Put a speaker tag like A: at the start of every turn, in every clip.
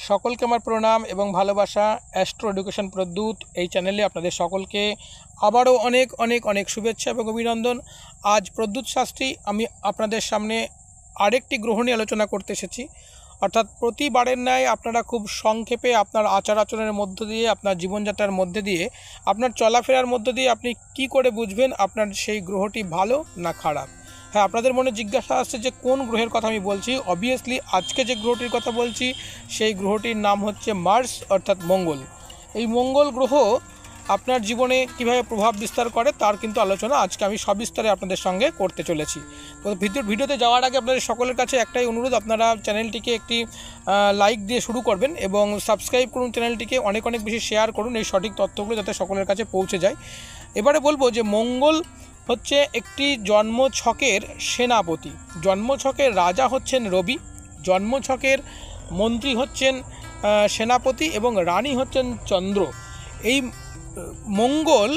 A: সকলকে আমার প্রণাম এবং ভালোবাসা। অ্যাস্ট্রো এডুকেশন প্রদ্যুৎ এই চ্যানেলে আপনাদের সকলকে আবারও অনেক অনেক অনেক শুভেচ্ছা এবং অভিনন্দন। আজ প্রদ্যুৎ শাস্ত্রী আমি আপনাদের সামনে আরেকটি গ্রহ নিয়ে আলোচনা করতে এসেছি। অর্থাৎ প্রতিবারের ন্যায় আপনারা খুব সংক্ষেপে আপনার আচার আচরণের মধ্য দিয়ে, আপনার জীবনযাত্রার মধ্যে দিয়ে, আপনার চলাফেরার মধ্য দিয়ে আপনি কি করে বুঝবেন আপনার সেই গ্রহটি ভালো না খারাপ। হ্যাঁ, আপনাদের মনে জিজ্ঞাসা আসছে যে কোন গ্রহের কথা আমি বলছি। অবভিয়াসলি আজকে যে গ্রহটির কথা বলছি সেই গ্রহটির নাম হচ্ছে মার্স অর্থাৎ মঙ্গল। এই মঙ্গল গ্রহ আপনার জীবনে কিভাবে প্রভাব বিস্তার করে তার কিন্তু আলোচনা আজকে আমি সবিস্তারে আপনাদের সঙ্গে করতে চলেছি। তো ভিডিওতে যাওয়ার আগে আপনাদের সকলের কাছে একটাই অনুরোধ, আপনারা চ্যানেলটিকে একটি লাইক দিয়ে শুরু করবেন এবং সাবস্ক্রাইব করুন চ্যানেলটিকে, অনেক অনেক বেশি শেয়ার করুন এই সঠিক তথ্যগুলো যাতে সকলের কাছে পৌঁছে যায়। এবারে বলবো যে মঙ্গল হচ্ছে একটি জন্মছকের সেনাপতি। জন্মছকের রাজা হচ্ছেন রবি, জন্মছকের মন্ত্রী হচ্ছেন সেনাপতি এবং রানী হচ্ছেন চন্দ্র। এই মঙ্গল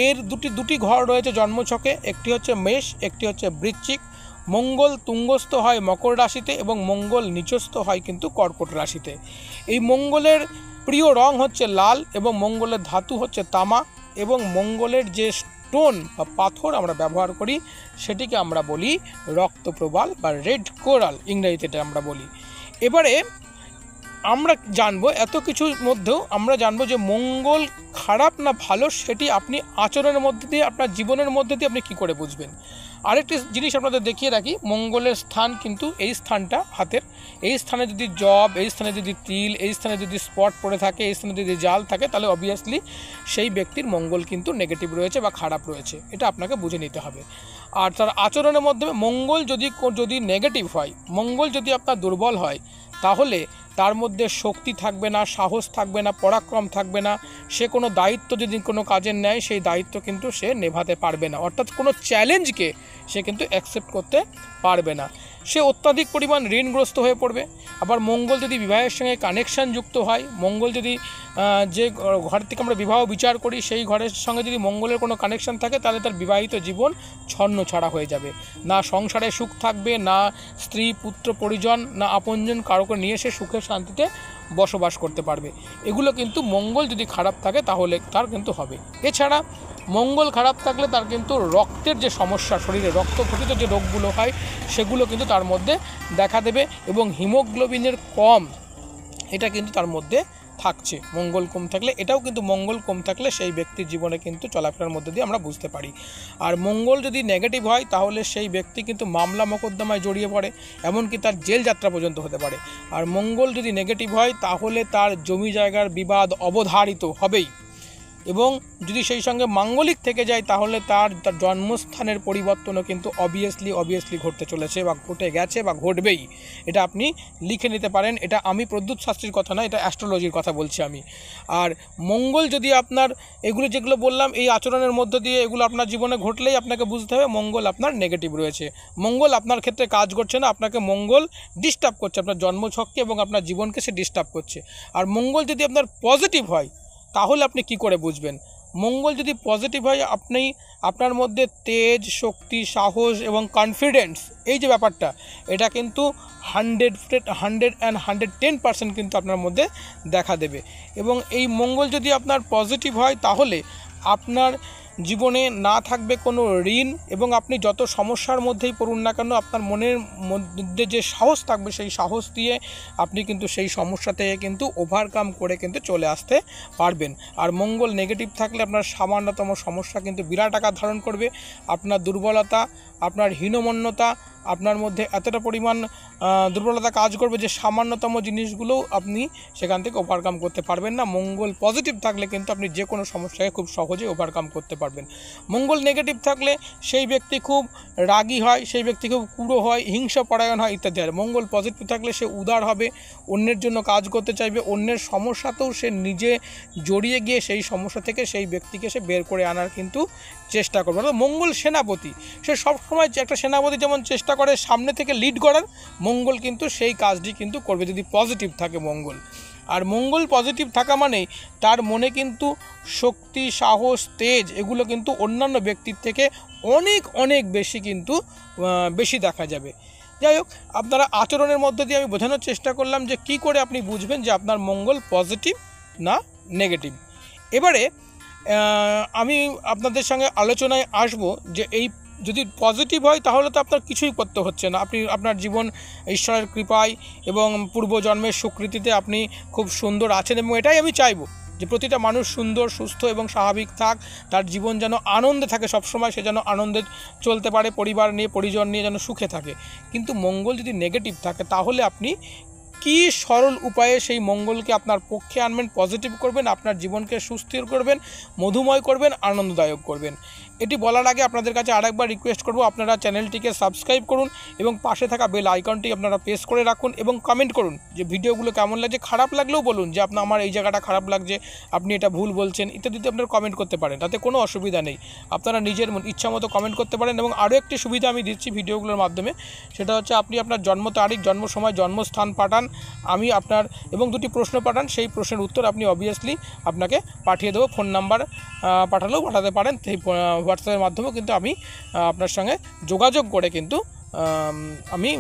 A: এর দুটি ঘর রয়েছে জন্মছকে, একটি হচ্ছে মেষ, একটি হচ্ছে বৃশ্চিক। মঙ্গল তুঙ্গস্থ হয় মকর রাশিতে এবং মঙ্গল নিচস্থ হয় কিন্তু কর্কট রাশিতে। এই মঙ্গলের প্রিয় রং হচ্ছে লাল এবং মঙ্গলের ধাতু হচ্ছে তামা এবং মঙ্গলের যে স্টোন বা পাথর আমরা ব্যবহার করি সেটিকে আমরা বলি রক্তপ্রবাল বা রেড কোরাল, ইংরেজিতে আমরা বলি। এবারে আমরা জানবো, এত কিছুর মধ্যেও আমরা জানবো যে মঙ্গল খারাপ না ভালো সেটি আপনি আচরণের মধ্যে দিয়ে, আপনার জীবনের মধ্যে দিয়ে আপনি কী করে বুঝবেন। আরেকটি জিনিস আপনাদের দেখিয়ে রাখি, মঙ্গলের স্থান কিন্তু এই স্থানটা হাতের, এই স্থানে যদি জব, এই স্থানে যদি তিল, এই স্থানে যদি স্পট পড়ে থাকে, এই স্থানে যদি জাল থাকে, তাহলে অবভিয়াসলি সেই ব্যক্তির মঙ্গল কিন্তু নেগেটিভ রয়েছে বা খারাপ রয়েছে, এটা আপনাকে বুঝে নিতে হবে। আর তার আচরণের মাধ্যমে মঙ্গল যদি নেগেটিভ হয়, মঙ্গল যদি আপনার দুর্বল হয়, তাহলে তার মধ্যে শক্তি থাকবে না, সাহস থাকবে না, পরাক্রম থাকবে না। সে কোনো দায়িত্ব যদি কোনো কাজের নেয় সেই দায়িত্ব কিন্তু সে নেভাতে পারবে না, অর্থাৎ কোনো চ্যালেঞ্জকে সে কিন্তু অ্যাকসেপ্ট করতে পারবে না। সে অত্যাধিক পরিমাণ ঋণগ্রস্ত হয়ে পড়বে। আবার মঙ্গল যদি বিবাহের সঙ্গে কানেকশান যুক্ত হয়, মঙ্গল যদি যে ঘর থেকে আমরা বিবাহ বিচার করি সেই ঘরের সঙ্গে যদি মঙ্গলের কোনো কানেকশান থাকে, তাহলে তার বিবাহিত জীবন ছন্ন ছাড়া হয়ে যাবে। না সংসারে সুখ থাকবে, না স্ত্রী পুত্র পরিজন, না আপনজন কারোকে নিয়ে সে সুখে শান্তিতে বসবাস করতে পারবে। এগুলো কিন্তু মঙ্গল যদি খারাপ থাকে তাহলে তার কিন্তু হবে। এছাড়া মঙ্গল খারাপ থাকলে তার কিন্তু রক্তের যে সমস্যা, শরীরে রক্তঘটিত যে রোগগুলো হয় সেগুলো কিন্তু তার মধ্যে দেখা দেবে এবং হিমোগ্লোবিনের কম এটা কিন্তু তার মধ্যে থাকছে। মঙ্গল কম থাকলে, এটাও কিন্তু মঙ্গল কম থাকলে সেই ব্যক্তির জীবনে কিন্তু চলাফেরার মধ্যে দিয়ে আমরা বুঝতে পারি। আর মঙ্গল যদি নেগেটিভ হয় তাহলে সেই ব্যক্তি কিন্তু মামলা মোকদ্দমায় জড়িয়ে পড়ে, এমনকি তার জেল যাত্রা পর্যন্ত হতে পারে। আর মঙ্গল যদি নেগেটিভ হয় তাহলে তার জমি জায়গার বিবাদ অবধারিত হবেই এবং যদি সেই সঙ্গে মাঙ্গলিক থেকে যায় তাহলে তার জন্মস্থানের পরিবর্তনও কিন্তু অবভিয়াসলি ঘটতে চলেছে বা ঘটে গেছে বা ঘটবেই। এটা আপনি লিখে নিতে পারেন। এটা আমি প্রদ্যুৎ শাস্ত্রীর কথা না, এটা অ্যাস্ট্রোলজির কথা বলছি আমি। আর মঙ্গল যদি আপনার এগুলো যেগুলো বললাম এই আচরণের মধ্য দিয়ে এগুলো আপনার জীবনে ঘটলেই আপনাকে বুঝতে হবে মঙ্গল আপনার নেগেটিভ রয়েছে, মঙ্গল আপনার ক্ষেত্রে কাজ করছে না, আপনাকে মঙ্গল ডিস্টার্ব করছে, আপনার জন্মছককে এবং আপনার জীবনকে সে ডিস্টার্ব করছে। আর মঙ্গল যদি আপনার পজিটিভ হয় তাহলে আপনি কি করে বুঝবেন। মঙ্গল যদি পজিটিভ হয় আপনার মধ্যে তেজ, শক্তি, সাহস এবং কনফিডেন্স, এই যে ব্যাপারটা, এটা কিন্তু 110% কিন্তু আপনার মধ্যে দেখা দেবে। এবং এই মঙ্গল যদি আপনার পজিটিভ হয় তাহলে আপনার জীবনে না থাকবে কোনো ঋণ এবং আপনি যত সমস্যার মধ্যেই পড়ুন না কেন আপনার মনের মধ্যে যে সাহস থাকবে সেই সাহস দিয়ে আপনি কিন্তু সেই সমস্যা থেকে কিন্তু ওভারকাম করে কিন্তু চলে আসতে পারবেন। আর মঙ্গল নেগেটিভ থাকলে আপনার সামান্যতম সমস্যা কিন্তু বিরাট আকার ধারণ করবে। আপনার দুর্বলতা, আপনার হীনমন্যতা, আপনার মধ্যে এতটা পরিমাণ দুর্বলতা কাজ করবে যে সামান্যতম জিনিসগুলোও আপনি সেখান থেকে ওভারকাম করতে পারবেন না। মঙ্গল পজিটিভ থাকলে কিন্তু আপনি যে কোনো সমস্যাকে খুব সহজে ওভারকাম করতে পারবেন। মঙ্গল নেগেটিভ থাকলে সেই ব্যক্তি খুব রাগী হয়, সেই ব্যক্তি খুব কুড়ো হয়, হিংসাপরায়ণ হয় ইত্যাদি হয়। মঙ্গল পজিটিভ থাকলে সে উদার হবে, অন্যের জন্য কাজ করতে চাইবে, অন্যের সমস্যাতেও সে নিজে জড়িয়ে গিয়ে সেই সমস্যা থেকে সেই ব্যক্তিকে সে বের করে আনার কিন্তু চেষ্টা করবে। অর্থাৎ মঙ্গল সেনাপতি, সে সবসময় একটা সেনাপতি যেমন চেষ্টা করে সামনে থেকে লিড করার, মঙ্গল কিন্তু সেই কাজটি কিন্তু করবে যদি পজিটিভ থাকে মঙ্গল। আর মঙ্গল পজিটিভ থাকা মানেই তার মনে কিন্তু শক্তি, সাহস, তেজ এগুলো কিন্তু অন্যান্য ব্যক্তির থেকে অনেক বেশি কিন্তু বেশি দেখা যাবে। যাই হোক, আপনারা আচরণের মধ্য দিয়ে আমি বোঝানোর চেষ্টা করলাম যে কি করে আপনি বুঝবেন যে আপনার মঙ্গল পজিটিভ না নেগেটিভ। এবারে আমি আপনাদের সঙ্গে আলোচনায় আসব যে এই যদি পজিটিভ হয় তাহলে তো আপনার কিছুই করতে হচ্ছে না, আপনি আপনার জীবন ঈশ্বরের কৃপায় এবং পূর্বজন্মের স্বীকৃতিতে আপনি খুব সুন্দর আছেন, এবং এটাই আমি চাইবো যে প্রতিটা মানুষ সুন্দর, সুস্থ এবং স্বাভাবিক থাক, তার জীবন যেন আনন্দে থাকে সবসময়, সে যেন আনন্দে চলতে পারে, পরিবার নিয়ে পরিজন নিয়ে যেন সুখে থাকে। কিন্তু মঙ্গল যদি নেগেটিভ থাকে তাহলে আপনি কি সরল উপায়ে সেই মঙ্গলকে আপনার পক্ষে আনবেন, পজিটিভ করবেন, আপনার জীবনকে সুস্থির করবেন, মধুময় করবেন, আনন্দদায়ক করবেন। এটি বলার আগে আপনাদের কাছে আরেকবার রিকোয়েস্ট করব, আপনারা চ্যানেলটিকে সাবস্ক্রাইব করুন এবং পাশে থাকা বেল আইকনটি আপনারা প্রেস করে রাখুন এবং কমেন্ট করুন যে ভিডিওগুলো কেমন লাগছে। খারাপ লাগলেও বলুন যে আমার এই জায়গাটা খারাপ লাগছে, আপনি এটা ভুল বলছেন, ইত্যাদিতে আপনারা কমেন্ট করতে পারেন, তাতে কোনো অসুবিধা নেই। আপনারা নিজের ইচ্ছা মতো কমেন্ট করতে পারেন। এবং আরও একটি সুবিধা আমি দিচ্ছি ভিডিওগুলোর মাধ্যমে, সেটা হচ্ছে আপনি আপনার জন্ম তারিখ, জন্ম সময়, জন্মস্থান পাঠান, আমি আপনার এবং দুটি প্রশ্ন পাঠান, সেই প্রশ্নের উত্তর আপনি অবভিয়াসলি আপনাকে পাঠিয়ে দেবো। ফোন নাম্বার পাঠালেও পাঠাতে পারেন, সেই হোয়াটসঅ্যাপের মাধ্যমেও কিন্তু আমি আপনার সঙ্গে যোগাযোগ করে কিন্তু আমি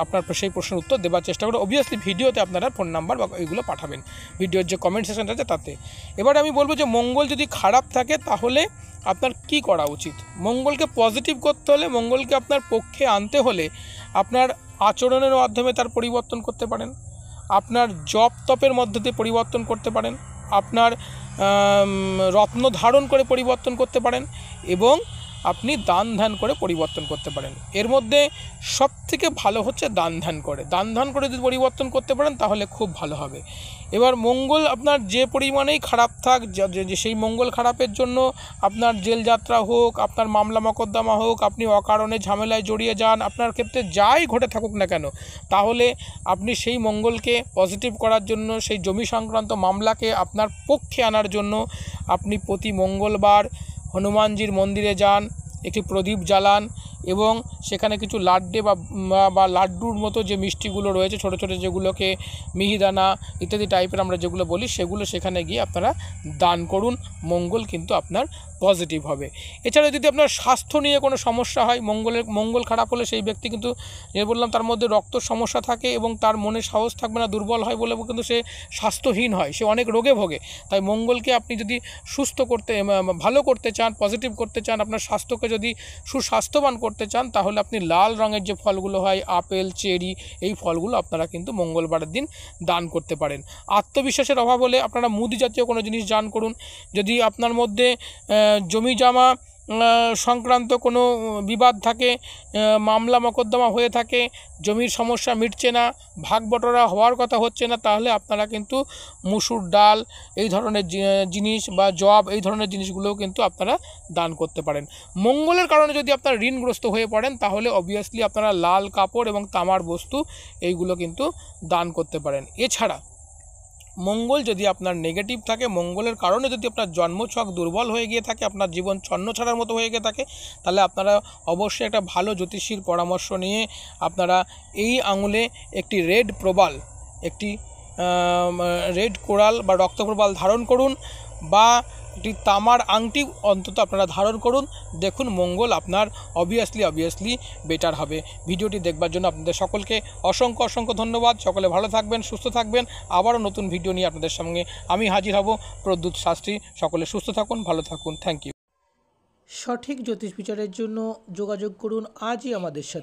A: আপনার সেই প্রশ্নের উত্তর দেওয়ার চেষ্টা করব। অবভিয়াসলি ভিডিওতে আপনারা ফোন নাম্বার বা এইগুলো পাঠাবেন, ভিডিওর যে কমেন্ট সেকশনটা আছে তাতে। এবার আমি বলবো যে মঙ্গল যদি খারাপ থাকে তাহলে আপনার কি করা উচিত। মঙ্গলকে পজিটিভ করতে হলে, মঙ্গলকে আপনার পক্ষে আনতে হলে আপনার আচরণের মাধ্যমে তার পরিবর্তন করতে পারেন, আপনার জপ তপের মধ্য দিয়ে পরিবর্তন করতে পারেন, আপনার রত্ন ধারণ করে পরিবর্তন করতে পারেন, এবং আপনি দান ধ্যান করে পরিবর্তন করতে পারেন। এর মধ্যে সবথেকে ভালো হচ্ছে দান ধ্যান করে যদি পরিবর্তন করতে পারেন তাহলে খুব ভালো হবে। এবার মঙ্গল আপনার যে পরিমাণেই খারাপ থাক, যে সেই মঙ্গল খারাপের জন্য আপনার জেল যাত্রা হোক, আপনার মামলা মকদ্দমা হোক, আপনি অকারণে ঝামেলায় জড়িয়ে যান, আপনার ক্ষেত্রে যাই ঘটে থাকুক না কেন, তাহলে আপনি সেই মঙ্গলকে পজিটিভ করার জন্য, সেই জমি সংক্রান্ত মামলাকে আপনার পক্ষে আনার জন্য আপনি প্রতি মঙ্গলবার হনুমানজির মন্দিরে যান, একটি প্রদীপ জ্বালান এবং সেখানে কিছু লাড্ডে বা লাড্ডুর মতো যে মিষ্টিগুলো রয়েছে, ছোটো ছোটো যেগুলোকে মিহিদানা ইত্যাদি টাইপের আমরা যেগুলো বলি, সেগুলো সেখানে গিয়ে আপনারা দান করুন। মঙ্গল কিন্তু আপনার পজিটিভ হবে। এছাড়া যদি আপনার স্বাস্থ্য নিয়ে কোনো সমস্যা হয়, মঙ্গল খারাপ হলে সেই ব্যক্তি কিন্তু, যে বললাম, তার মধ্যে রক্ত সমস্যা থাকে এবং তার মনে সাহস থাকবে না, দুর্বল হয় বলে কিন্তু সে স্বাস্থ্যহীন হয়, সে অনেক রোগে ভোগে। তাই মঙ্গলকে আপনি যদি সুস্থ করতে, ভালো করতে চান, পজিটিভ করতে চান, আপনার স্বাস্থ্যকে যদি সুস্বাস্থ্যবান করতে চান, তাহলে আপনি লাল রঙের যে ফলগুলো হয়, আপেল, চেরি, এই ফলগুলো আপনারা কিন্তু মঙ্গলবারের দিন দান করতে পারেন। আত্মবিশ্বাসের অভাব হলে আপনারা মুদি জাতীয় কোনো জিনিস দান করুন। যদি আপনার মধ্যে জমি জমা সংক্রান্ত কোনো বিবাদ থাকে, মামলা মকদ্দমা হয়ে থাকে, জমির সমস্যা মিটছে না, ভাগ বটরা হওয়ার কথা হচ্ছে না, তাহলে আপনারা কিন্তু মুসুর ডাল এই ধরনের জিনিস বা জব এই ধরনের জিনিসগুলোও কিন্তু আপনারা দান করতে পারেন। মঙ্গলের কারণে যদি আপনারা ঋণগ্রস্ত হয়ে পড়েন তাহলে অবভিয়াসলি আপনারা লাল কাপড় এবং তামার বস্তু এইগুলো কিন্তু দান করতে পারেন। এছাড়া মঙ্গল যদি আপনার নেগেটিভ থাকে, মঙ্গলের কারণে যদি আপনার জন্মছক দুর্বল হয়ে গিয়ে থাকে, আপনার জীবন ছন্নছাড়ার মতো হয়ে গিয়ে থাকে, তাহলে আপনারা অবশ্যই একটা ভালো জ্যোতিষীর পরামর্শ নিয়ে আপনারা এই আঙুলে একটি রেড প্রবাল, একটি রেড কোরাল বা রক্তপ্রবাল ধারণ করুন, বা একটি তামার আংটি অন্তত আপনারা ধারণ করুন। দেখুন মঙ্গল আপনার অবভিয়াসলি বেটার হবে। ভিডিওটি দেখবার জন্য আপনাদের সকলকে অসংখ্য ধন্যবাদ। সকলে ভালো থাকবেন, সুস্থ থাকবেন। আবারও নতুন ভিডিও নিয়ে আপনাদের সঙ্গে আমি হাজির হব, প্রদ্যুৎ শাস্ত্রী। সকলে সুস্থ থাকুন, ভালো থাকুন। Thank you. সঠিক জ্যোতিষ বিচারের জন্য যোগাযোগ করুন আজই আমাদের সাথে।